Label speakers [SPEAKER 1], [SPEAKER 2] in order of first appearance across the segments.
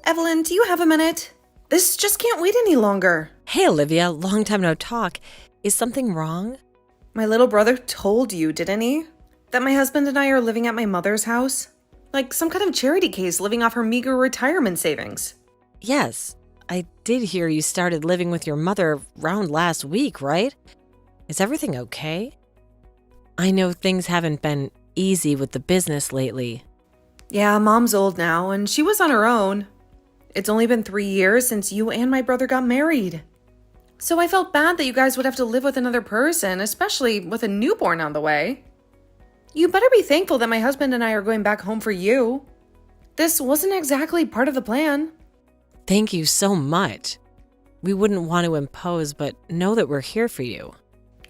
[SPEAKER 1] Evelyn, do you have a minute? This just can't wait any longer.
[SPEAKER 2] Hey, Olivia, long time no talk. Is something wrong?
[SPEAKER 1] My little brother told you, didn't he? That my husband and I are living at my mother's house? Like some kind of charity case living off her meager retirement savings.
[SPEAKER 2] Yes, I did hear you started living with your mother around last week, right? Is everything okay? I know things haven't been easy with the business lately.
[SPEAKER 1] Yeah, Mom's old now, and she was on her own. It's only been 3 years since you and my brother got married. So I felt bad that you guys would have to live with another person, especially with a newborn on the way. You better be thankful that my husband and I are going back home for you. This wasn't exactly part of the plan.
[SPEAKER 2] Thank you so much. We wouldn't want to impose, but know that we're here for you.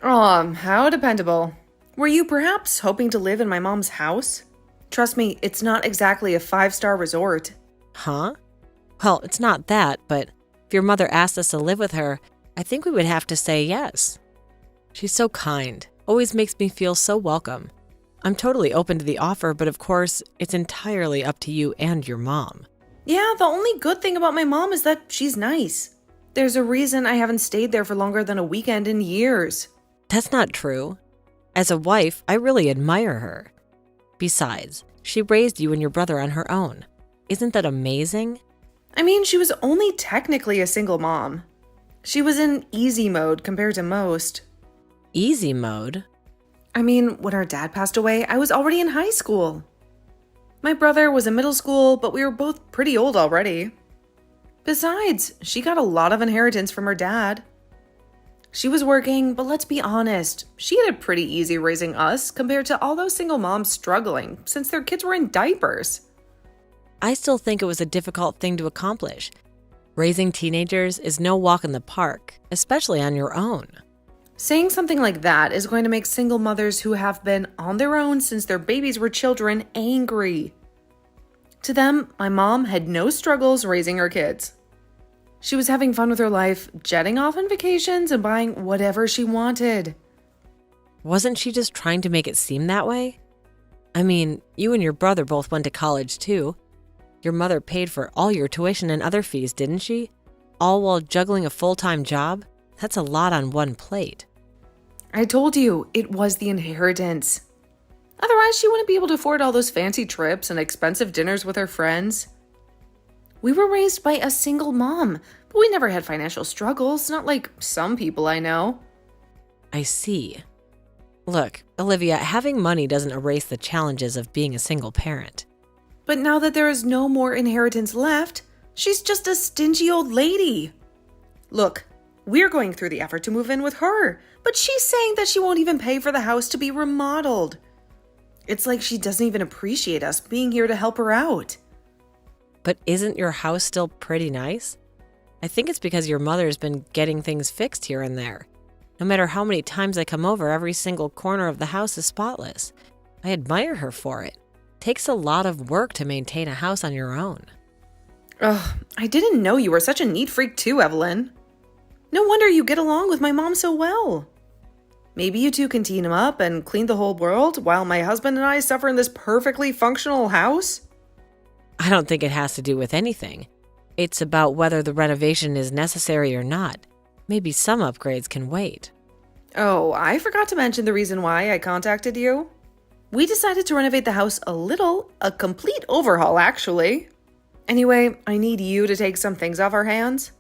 [SPEAKER 1] Aw, how dependable. Were you perhaps hoping to live in my mom's house? Trust me, it's not exactly a 5-star resort.
[SPEAKER 2] Huh? Well, it's not that, but if your mother asked us to live with her, I think we would have to say yes. She's so kind, always makes me feel so welcome. I'm totally open to the offer, but of course, it's entirely up to you and your mom.
[SPEAKER 1] Yeah, the only good thing about my mom is that she's nice. There's a reason I haven't stayed there for longer than a weekend in years.
[SPEAKER 2] That's not true. As a wife, I really admire her. Besides, she raised you and your brother on her own. Isn't that amazing?
[SPEAKER 1] I mean, she was only technically a single mom. She was in easy mode compared to most.
[SPEAKER 2] Easy mode?
[SPEAKER 1] I mean, when her dad passed away, I was already in high school. My brother was in middle school, but we were both pretty old already. Besides, she got a lot of inheritance from her dad. She was working, but let's be honest, she had it pretty easy raising us compared to all those single moms struggling since their kids were in diapers.
[SPEAKER 2] I still think it was a difficult thing to accomplish. Raising teenagers is no walk in the park, especially on your own.
[SPEAKER 1] Saying something like that is going to make single mothers who have been on their own since their babies were children angry. To them, my mom had no struggles raising her kids. She was having fun with her life, jetting off on vacations and buying whatever she wanted.
[SPEAKER 2] Wasn't she just trying to make it seem that way? I mean, you and your brother both went to college too. Your mother paid for all your tuition and other fees, didn't she? All while juggling a full-time job? That's a lot on one plate.
[SPEAKER 1] I told you, it was the inheritance. Otherwise, she wouldn't be able to afford all those fancy trips and expensive dinners with her friends. We were raised by a single mom, but we never had financial struggles, not like some people I know.
[SPEAKER 2] I see. Look, Olivia, having money doesn't erase the challenges of being a single parent.
[SPEAKER 1] But now that there is no more inheritance left, she's just a stingy old lady. Look, we're going through the effort to move in with her, but she's saying that she won't even pay for the house to be remodeled. It's like she doesn't even appreciate us being here to help her out.
[SPEAKER 2] But isn't your house still pretty nice? I think it's because your mother's been getting things fixed here and there. No matter how many times I come over, every single corner of the house is spotless. I admire her for it. Takes a lot of work to maintain a house on your own.
[SPEAKER 1] Ugh, I didn't know you were such a neat freak too, Evelyn. No wonder you get along with my mom so well. Maybe you two can team up and clean the whole world while my husband and I suffer in this perfectly functional house?
[SPEAKER 2] I don't think it has to do with anything. It's about whether the renovation is necessary or not. Maybe some upgrades can wait.
[SPEAKER 1] Oh, I forgot to mention the reason why I contacted you. We decided to renovate the house a complete overhaul actually. Anyway, I need you to take some things off our hands.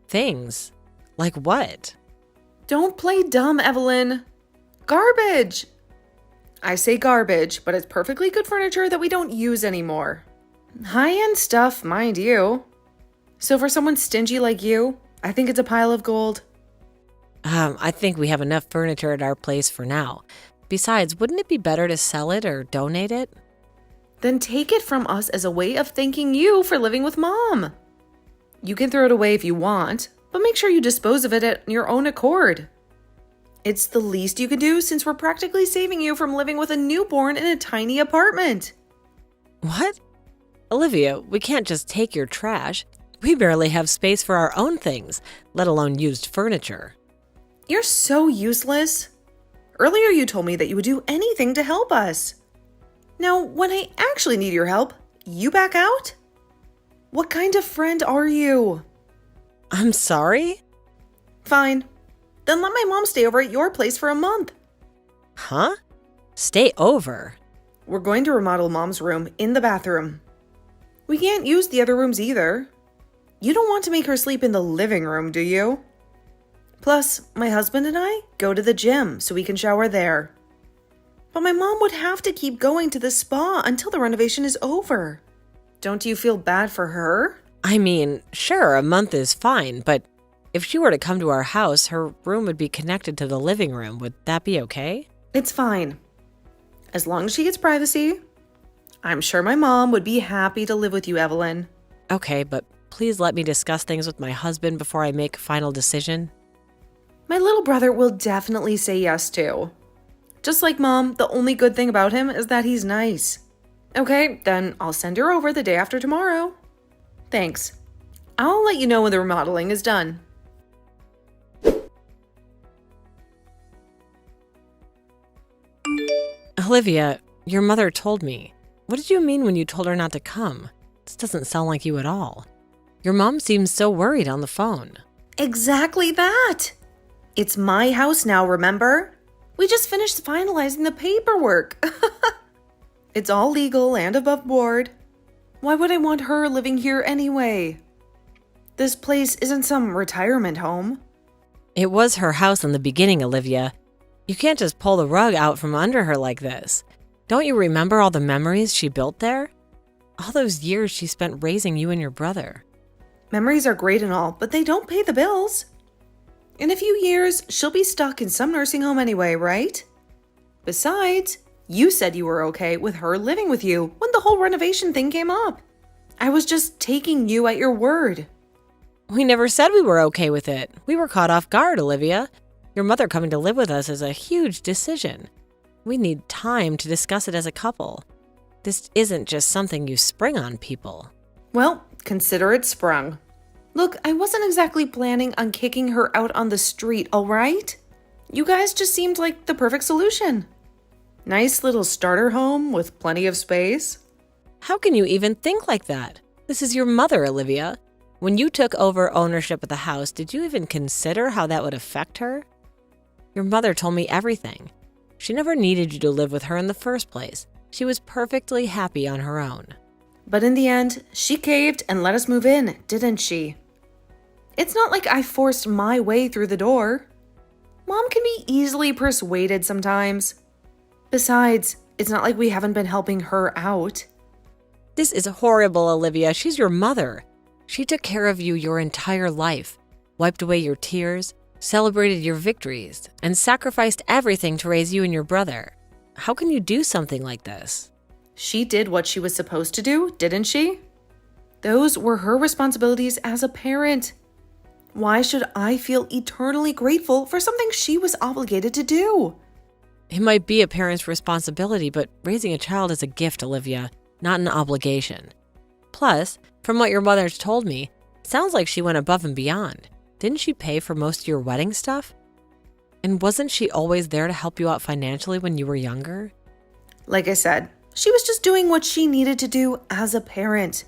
[SPEAKER 2] Things? Like what?
[SPEAKER 1] Don't play dumb, Evelyn. Garbage! I say garbage, but it's perfectly good furniture that we don't use anymore. High-end stuff, mind you. So for someone stingy like you, I think it's a pile of gold.
[SPEAKER 2] I think we have enough furniture at our place for now. Besides, wouldn't it be better to sell it or donate it?
[SPEAKER 1] Then take it from us as a way of thanking you for living with Mom. You can throw it away if you want, but make sure you dispose of it at your own accord. It's the least you can do since we're practically saving you from living with a newborn in a tiny apartment.
[SPEAKER 2] What? Olivia, we can't just take your trash. We barely have space for our own things, let alone used furniture.
[SPEAKER 1] You're so useless. Earlier you told me that you would do anything to help us. Now, when I actually need your help, you back out? What kind of friend are you?
[SPEAKER 2] I'm sorry?
[SPEAKER 1] Fine. Then let my mom stay over at your place for a month.
[SPEAKER 2] Huh? Stay over?
[SPEAKER 1] We're going to remodel Mom's room in the bathroom. We can't use the other rooms either. You don't want to make her sleep in the living room, do you? Plus, my husband and I go to the gym so we can shower there. But my mom would have to keep going to the spa until the renovation is over. Don't you feel bad for her?
[SPEAKER 2] I mean, sure, a month is fine, but if she were to come to our house, her room would be connected to the living room. Would that be okay?
[SPEAKER 1] It's fine. As long as she gets privacy. I'm sure my mom would be happy to live with you, Evelyn.
[SPEAKER 2] Okay, but please let me discuss things with my husband before I make a final decision.
[SPEAKER 1] My little brother will definitely say yes too. Just like Mom, the only good thing about him is that he's nice. Okay, then I'll send her over the day after tomorrow. Thanks. I'll let you know when the remodeling is done.
[SPEAKER 2] Olivia, your mother told me. What did you mean when you told her not to come? This doesn't sound like you at all. Your mom seems so worried on the phone.
[SPEAKER 1] Exactly that. It's my house now, remember? We just finished finalizing the paperwork. It's all legal and above board. Why would I want her living here anyway? This place isn't some retirement home.
[SPEAKER 2] It was her house in the beginning, Olivia. You can't just pull the rug out from under her like this. Don't you remember all the memories she built there? All those years she spent raising you and your brother.
[SPEAKER 1] Memories are great and all, but they don't pay the bills. In a few years, she'll be stuck in some nursing home anyway, right? Besides, you said you were okay with her living with you when the whole renovation thing came up. I was just taking you at your word.
[SPEAKER 2] We never said we were okay with it. We were caught off guard, Olivia. Your mother coming to live with us is a huge decision. We need time to discuss it as a couple. This isn't just something you spring on people.
[SPEAKER 1] Well, consider it sprung. Look, I wasn't exactly planning on kicking her out on the street, all right? You guys just seemed like the perfect solution. Nice little starter home with plenty of space.
[SPEAKER 2] How can you even think like that? This is your mother, Olivia. When you took over ownership of the house, did you even consider how that would affect her? Your mother told me everything. She never needed you to live with her in the first place. She was perfectly happy on her own.
[SPEAKER 1] But in the end, she caved and let us move in, didn't she? It's not like I forced my way through the door. Mom can be easily persuaded sometimes. Besides, it's not like we haven't been helping her out.
[SPEAKER 2] This is horrible, Olivia. She's your mother. She took care of you your entire life, wiped away your tears, celebrated your victories, and sacrificed everything to raise you and your brother. How can you do something like this?
[SPEAKER 1] She did what she was supposed to do, didn't she? Those were her responsibilities as a parent. Why should I feel eternally grateful for something she was obligated to do?
[SPEAKER 2] It might be a parent's responsibility, but raising a child is a gift, Olivia, not an obligation. Plus, from what your mother's told me, it sounds like she went above and beyond. Didn't she pay for most of your wedding stuff? And wasn't she always there to help you out financially when you were younger?
[SPEAKER 1] Like I said, she was just doing what she needed to do as a parent.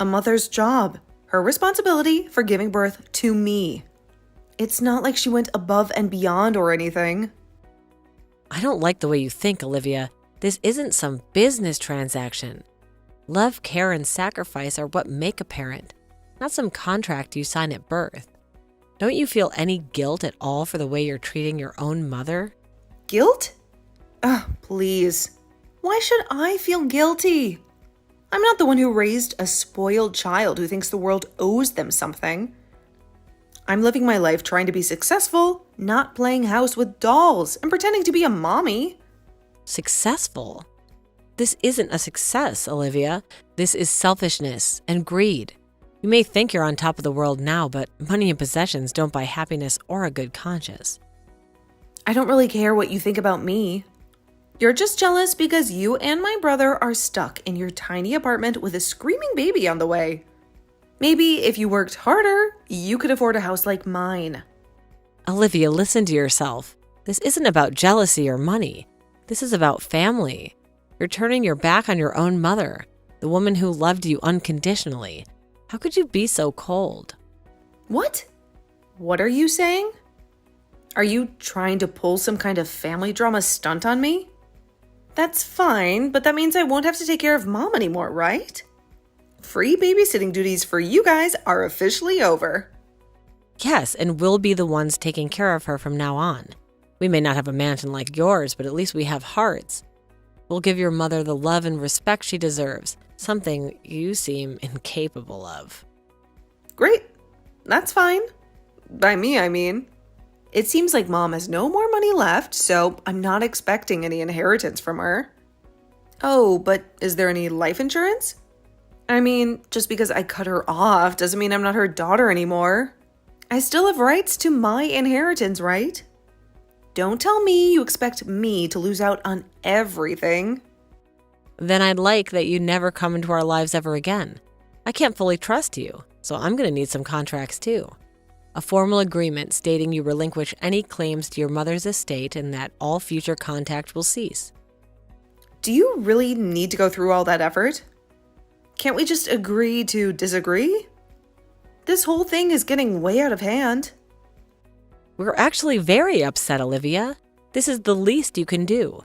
[SPEAKER 1] A mother's job, her responsibility for giving birth to me. It's not like she went above and beyond or anything.
[SPEAKER 2] I don't like the way you think, Olivia. This isn't some business transaction. Love, care, and sacrifice are what make a parent, not some contract you sign at birth. Don't you feel any guilt at all for the way you're treating your own mother?
[SPEAKER 1] Guilt? Please. Why should I feel guilty? I'm not the one who raised a spoiled child who thinks the world owes them something. I'm living my life trying to be successful, not playing house with dolls and pretending to be a mommy.
[SPEAKER 2] Successful? This isn't a success, Olivia. This is selfishness and greed. You may think you're on top of the world now, but money and possessions don't buy happiness or a good conscience.
[SPEAKER 1] I don't really care what you think about me. You're just jealous because you and my brother are stuck in your tiny apartment with a screaming baby on the way. Maybe if you worked harder, you could afford a house like mine.
[SPEAKER 2] Olivia, listen to yourself. This isn't about jealousy or money. This is about family. You're turning your back on your own mother. the woman who loved you unconditionally. How could you be so cold?
[SPEAKER 1] What? What are you saying? Are you trying to pull some kind of family drama stunt on me? That's fine, but that means I won't have to take care of Mom anymore, right? Free babysitting duties for you guys are officially over.
[SPEAKER 2] Yes, and we'll be the ones taking care of her from now on. We may not have a mansion like yours, but at least we have hearts. We'll give your mother the love and respect she deserves, something you seem incapable of.
[SPEAKER 1] Great. That's fine. By me, I mean. It seems like Mom has no more money left, so I'm not expecting any inheritance from her. Oh, but is there any life insurance? I mean, just because I cut her off doesn't mean I'm not her daughter anymore. I still have rights to my inheritance, right? Don't tell me you expect me to lose out on everything.
[SPEAKER 2] Then I'd like that you never come into our lives ever again. I can't fully trust you, so I'm going to need some contracts too. A formal agreement stating you relinquish any claims to your mother's estate and that all future contact will cease.
[SPEAKER 1] Do you really need to go through all that effort? Can't we just agree to disagree? This whole thing is getting way out of hand.
[SPEAKER 2] We're actually very upset, Olivia. This is the least you can do.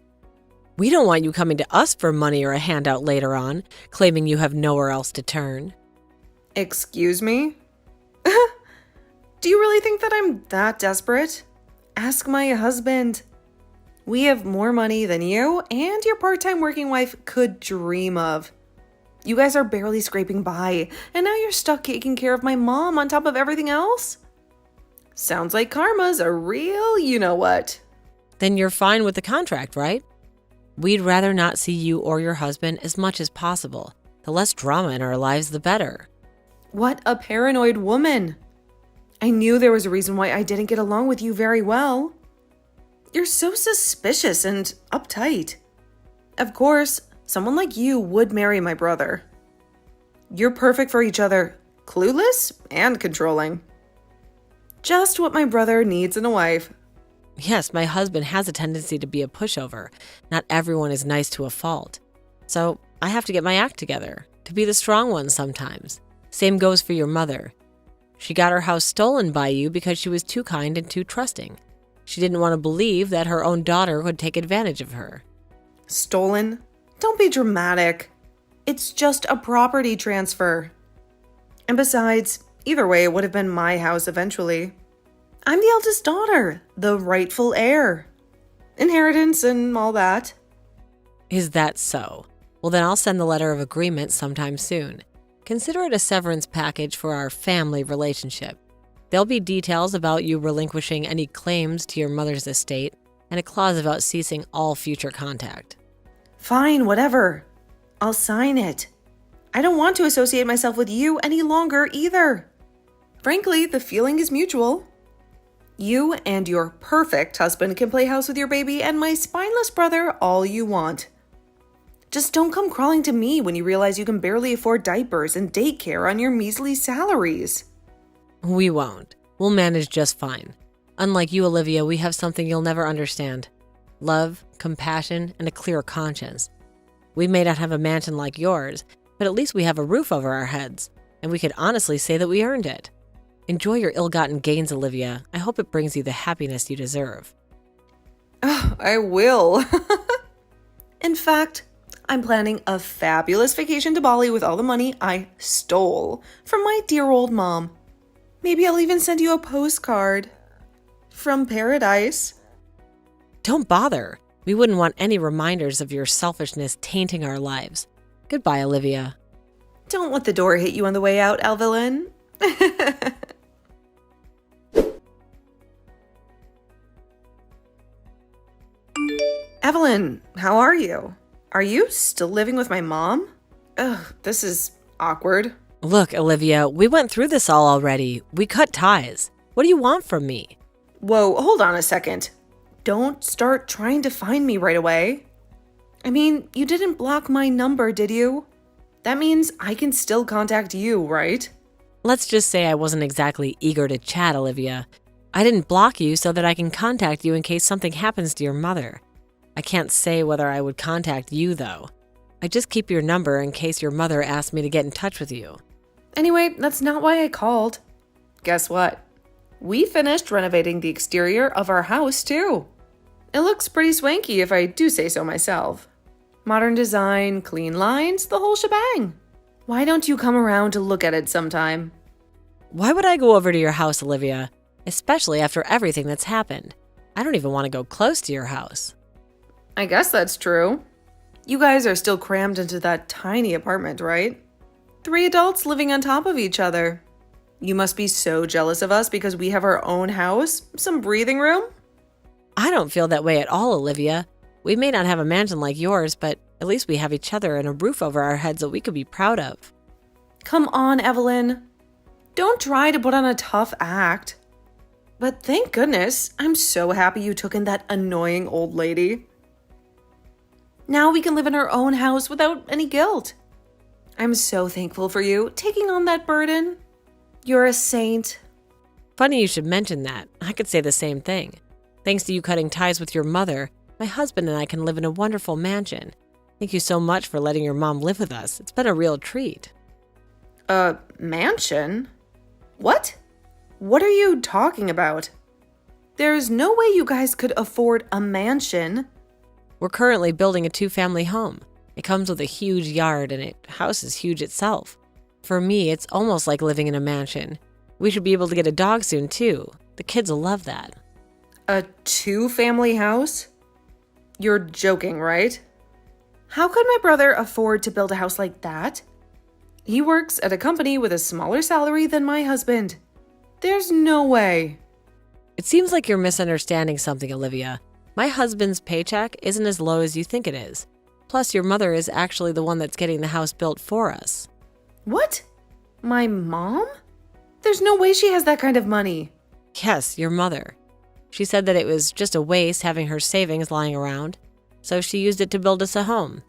[SPEAKER 2] We don't want you coming to us for money or a handout later on, claiming you have nowhere else to turn.
[SPEAKER 1] Excuse me? Do you really think that I'm that desperate? Ask my husband. We have more money than you and your part-time working wife could dream of. You guys are barely scraping by, and now you're stuck taking care of my mom on top of everything else? Sounds like karma's a real you-know-what.
[SPEAKER 2] Then you're fine with the contract, right? We'd rather not see you or your husband as much as possible. The less drama in our lives, the better.
[SPEAKER 1] What a paranoid woman. I knew there was a reason why I didn't get along with you very well. You're so suspicious and uptight. Of course, someone like you would marry my brother. You're perfect for each other, clueless and controlling. Just what my brother needs in a wife.
[SPEAKER 2] Yes, my husband has a tendency to be a pushover. Not everyone is nice to a fault. So I have to get my act together, to be the strong one sometimes. Same goes for your mother. She got her house stolen by you because she was too kind and too trusting. She didn't want to believe that her own daughter would take advantage of her.
[SPEAKER 1] Stolen? Don't be dramatic. It's just a property transfer. And besides, either way, it would have been my house eventually. I'm the eldest daughter, the rightful heir. Inheritance and all that.
[SPEAKER 2] Is that so? Well, then I'll send the letter of agreement sometime soon. Consider it a severance package for our family relationship. There'll be details about you relinquishing any claims to your mother's estate and a clause about ceasing all future contact.
[SPEAKER 1] Fine, whatever. I'll sign it. I don't want to associate myself with you any longer either. Frankly, the feeling is mutual. You and your perfect husband can play house with your baby and my spineless brother all you want. Just don't come crawling to me when you realize you can barely afford diapers and daycare on your measly salaries.
[SPEAKER 2] We won't. We'll manage just fine. Unlike you, Olivia, we have something you'll never understand. Love, compassion, and a clear conscience. We may not have a mansion like yours, but at least we have a roof over our heads, and we could honestly say that we earned it. Enjoy your ill-gotten gains, Olivia. I hope it brings you the happiness you deserve.
[SPEAKER 1] Oh, I will. In fact, I'm planning a fabulous vacation to Bali with all the money I stole from my dear old mom. Maybe I'll even send you a postcard from paradise.
[SPEAKER 2] Don't bother. We wouldn't want any reminders of your selfishness tainting our lives. Goodbye, Olivia.
[SPEAKER 1] Don't let the door hit you on the way out, Evelyn. Evelyn, how are you? Are you still living with my mom? Ugh, this is awkward.
[SPEAKER 2] Look, Olivia, we went through this all already. We cut ties. What do you want from me?
[SPEAKER 1] Whoa, hold on a second. Don't start trying to find me right away. I mean, you didn't block my number, did you? That means I can still contact you, right?
[SPEAKER 2] Let's just say I wasn't exactly eager to chat, Olivia. I didn't block you so that I can contact you in case something happens to your mother. I can't say whether I would contact you, though. I just keep your number in case your mother asks me to get in touch with you.
[SPEAKER 1] Anyway, that's not why I called. Guess what? We finished renovating the exterior of our house, too. It looks pretty swanky if I do say so myself. Modern design, clean lines, the whole shebang. Why don't you come around to look at it sometime?
[SPEAKER 2] Why would I go over to your house, Olivia? Especially after everything that's happened. I don't even want to go close to your house.
[SPEAKER 1] I guess that's true. You guys are still crammed into that tiny apartment, right? 3 adults living on top of each other. You must be so jealous of us because we have our own house, some breathing room.
[SPEAKER 2] I don't feel that way at all, Olivia. We may not have a mansion like yours, but at least we have each other and a roof over our heads that we could be proud of.
[SPEAKER 1] Come on, Evelyn. Don't try to put on a tough act. But thank goodness, I'm so happy you took in that annoying old lady. Now we can live in our own house without any guilt. I'm so thankful for you taking on that burden. You're a saint.
[SPEAKER 2] Funny you should mention that. I could say the same thing. Thanks to you cutting ties with your mother, my husband and I can live in a wonderful mansion. Thank you so much for letting your mom live with us. It's been a real treat.
[SPEAKER 1] A mansion? What? What are you talking about? There's no way you guys could afford a mansion.
[SPEAKER 2] We're currently building a 2-family home. It comes with a huge yard and the house is huge itself. For me, it's almost like living in a mansion. We should be able to get a dog soon too. The kids will love that.
[SPEAKER 1] A 2-family house? You're joking, right? How could my brother afford to build a house like that? He works at a company with a smaller salary than my husband. There's no way.
[SPEAKER 2] It seems like you're misunderstanding something, Olivia. My husband's paycheck isn't as low as you think it is. Plus, your mother is actually the one that's getting the house built for us.
[SPEAKER 1] What? My mom? There's no way she has that kind of money.
[SPEAKER 2] Yes, your mother. She said that it was just a waste having her savings lying around, so she used it to build us a home.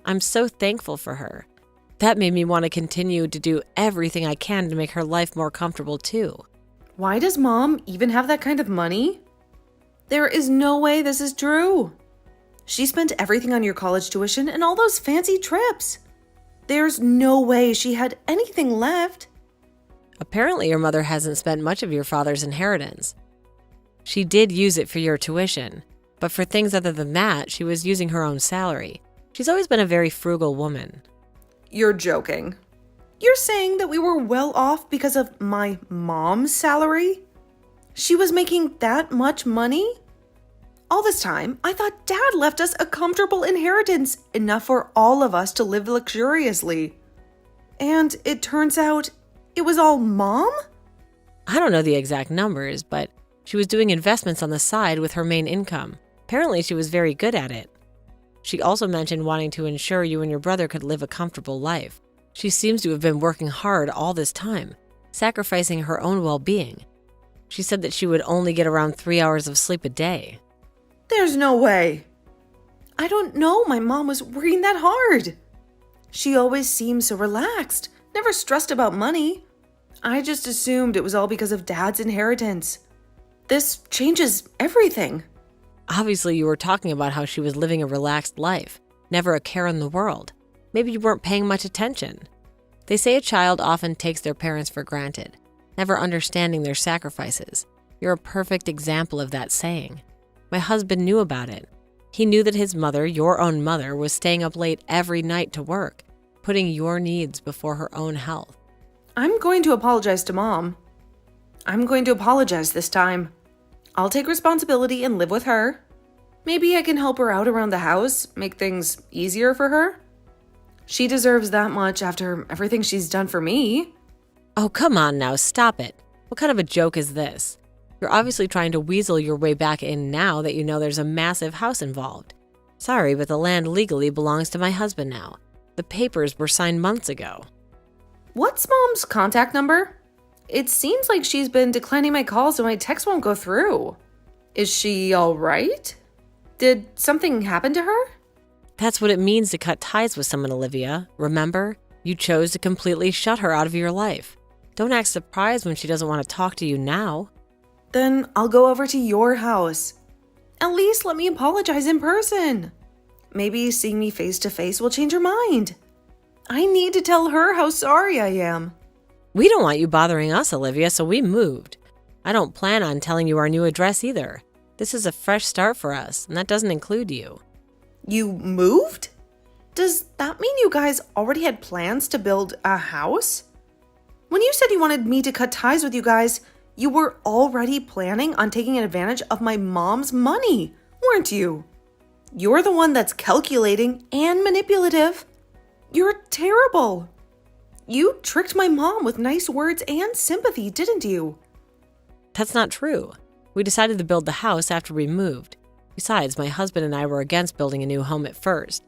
[SPEAKER 2] I'm so thankful for her. That made me want to continue to do everything I can to make her life more comfortable too.
[SPEAKER 1] Why does Mom even have that kind of money? There is no way this is true. She spent everything on your college tuition and all those fancy trips. There's no way she had anything left.
[SPEAKER 2] Apparently, your mother hasn't spent much of your father's inheritance. She did use it for your tuition, but for things other than that, she was using her own salary. She's always been a very frugal woman.
[SPEAKER 1] You're joking. You're saying that we were well off because of my mom's salary? She was making that much money? All this time, I thought Dad left us a comfortable inheritance, enough for all of us to live luxuriously. And it turns out it was all Mom?
[SPEAKER 2] I don't know the exact numbers, but she was doing investments on the side with her main income. Apparently, she was very good at it. She also mentioned wanting to ensure you and your brother could live a comfortable life. She seems to have been working hard all this time, sacrificing her own well-being. She said that she would only get around 3 hours of sleep a day.
[SPEAKER 1] There's no way. I don't know my mom was working that hard. She always seemed so relaxed, never stressed about money. I just assumed it was all because of Dad's inheritance. This changes everything.
[SPEAKER 2] Obviously, you were talking about how she was living a relaxed life, never a care in the world. Maybe you weren't paying much attention. They say a child often takes their parents for granted, never understanding their sacrifices. You're a perfect example of that saying. My husband knew about it. He knew that his mother, your own mother, was staying up late every night to work, putting your needs before her own health.
[SPEAKER 1] I'm going to apologize to Mom. I'm going to apologize this time. I'll take responsibility and live with her. Maybe I can help her out around the house, make things easier for her. She deserves that much after everything she's done for me.
[SPEAKER 2] Oh, come on now, stop it. What kind of a joke is this? You're obviously trying to weasel your way back in now that you know there's a massive house involved. Sorry, but the land legally belongs to my husband now. The papers were signed months ago.
[SPEAKER 1] What's Mom's contact number? It seems like she's been declining my calls and my texts won't go through. Is she all right? Did something happen to her?
[SPEAKER 2] That's what it means to cut ties with someone, Olivia. Remember? You chose to completely shut her out of your life. Don't act surprised when she doesn't want to talk to you now.
[SPEAKER 1] Then I'll go over to your house. At least let me apologize in person. maybe seeing me face to face will change her mind. I need to tell her how sorry I am.
[SPEAKER 2] We don't want you bothering us, Olivia, so we moved. I don't plan on telling you our new address either. This is a fresh start for us, and that doesn't include you.
[SPEAKER 1] You moved? Does that mean you guys already had plans to build a house? When you said you wanted me to cut ties with you guys, you were already planning on taking advantage of my mom's money, weren't you? You're the one that's calculating and manipulative. You're terrible. You tricked my mom with nice words and sympathy, didn't you?
[SPEAKER 2] That's not true. We decided to build the house after we moved. Besides, my husband and I were against building a new home at first.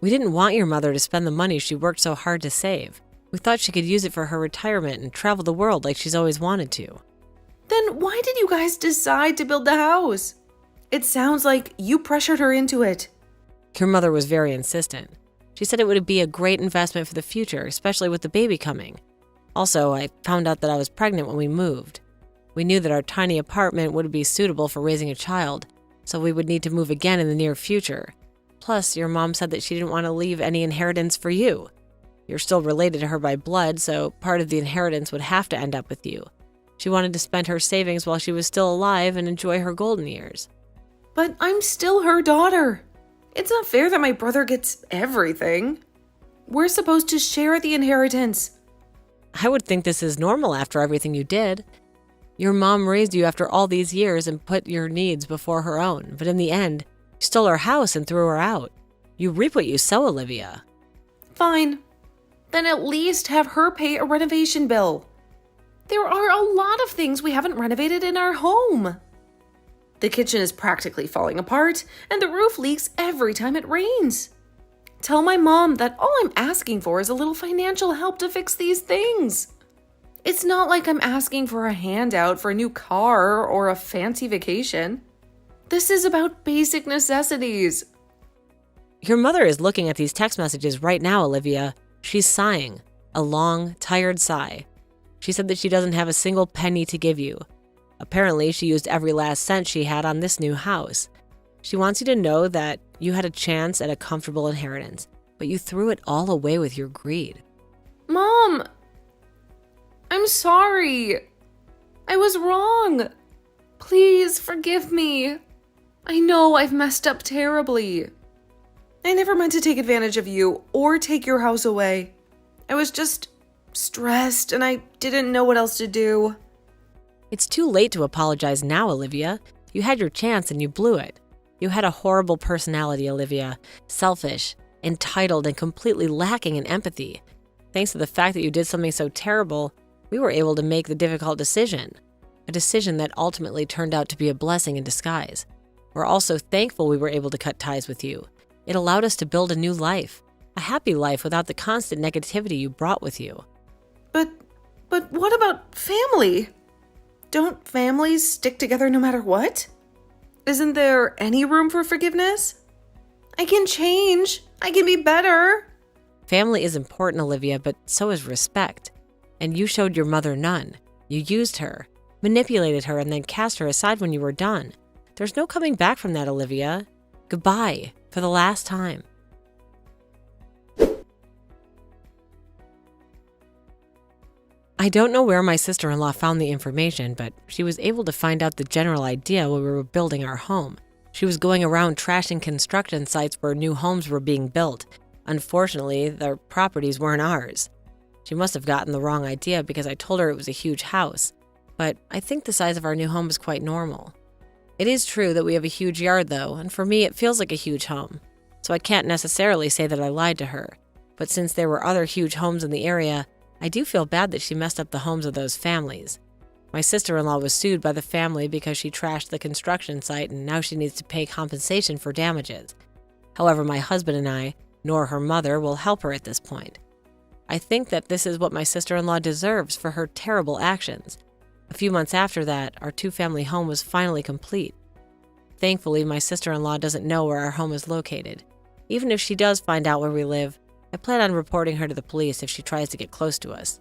[SPEAKER 2] We didn't want your mother to spend the money she worked so hard to save. We thought she could use it for her retirement and travel the world like she's always wanted to.
[SPEAKER 1] Then why did you guys decide to build the house? It sounds like you pressured her into it.
[SPEAKER 2] Your mother was very insistent. She said it would be a great investment for the future, especially with the baby coming. Also, I found out that I was pregnant when we moved. We knew that our tiny apartment wouldn't be suitable for raising a child, so we would need to move again in the near future. Plus, your mom said that she didn't want to leave any inheritance for you. You're still related to her by blood, so part of the inheritance would have to end up with you. She wanted to spend her savings while she was still alive and enjoy her golden years.
[SPEAKER 1] But I'm still her daughter. It's not fair that my brother gets everything. We're supposed to share the inheritance.
[SPEAKER 2] I would think this is normal after everything you did. Your mom raised you after all these years and put your needs before her own, but in the end, you stole her house and threw her out. You reap what you sow, Olivia.
[SPEAKER 1] Fine. Then at least have her pay a renovation bill. There are a lot of things we haven't renovated in our home. The kitchen is practically falling apart, and the roof leaks every time it rains. Tell my mom that all I'm asking for is a little financial help to fix these things. It's not like I'm asking for a handout for a new car or a fancy vacation. This is about basic necessities.
[SPEAKER 2] Your mother is looking at these text messages right now, Olivia. She's sighing, a long, tired sigh. She said that she doesn't have a single penny to give you. Apparently, she used every last cent she had on this new house. She wants you to know that you had a chance at a comfortable inheritance, but you threw it all away with your greed.
[SPEAKER 1] Mom, I'm sorry. I was wrong. Please forgive me. I know I've messed up terribly. I never meant to take advantage of you or take your house away. I was just stressed and I didn't know what else to do.
[SPEAKER 2] It's too late to apologize now, Olivia. You had your chance and you blew it. You had a horrible personality, Olivia. Selfish, entitled, and completely lacking in empathy. Thanks to the fact that you did something so terrible, we were able to make the difficult decision. A decision that ultimately turned out to be a blessing in disguise. We're also thankful we were able to cut ties with you. It allowed us to build a new life. A happy life without the constant negativity you brought with you.
[SPEAKER 1] But what about family? Don't families stick together no matter what? Isn't there any room for forgiveness? I can change. I can be better.
[SPEAKER 2] Family is important, Olivia, but so is respect. And you showed your mother none. You used her, manipulated her, and then cast her aside when you were done. There's no coming back from that, Olivia. Goodbye, for the last time. I don't know where my sister-in-law found the information, but she was able to find out the general idea when we were building our home. She was going around trashing construction sites where new homes were being built. Unfortunately, the properties weren't ours. She must have gotten the wrong idea because I told her it was a huge house, but I think the size of our new home is quite normal. It is true that we have a huge yard though, and for me it feels like a huge home, so I can't necessarily say that I lied to her. But since there were other huge homes in the area, I do feel bad that she messed up the homes of those families. My sister-in-law was sued by the family because she trashed the construction site and now she needs to pay compensation for damages. However, my husband and I, nor her mother, will help her at this point. I think that this is what my sister-in-law deserves for her terrible actions. A few months after that, our two-family home was finally complete. Thankfully, my sister-in-law doesn't know where our home is located. Even if she does find out where we live, I plan on reporting her to the police if she tries to get close to us.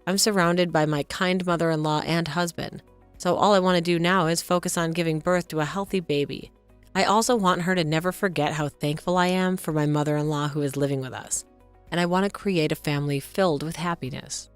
[SPEAKER 2] I'm surrounded by my kind mother-in-law and husband, so all I want to do now is focus on giving birth to a healthy baby. I also want her to never forget how thankful I am for my mother-in-law who is living with us, and I want to create a family filled with happiness.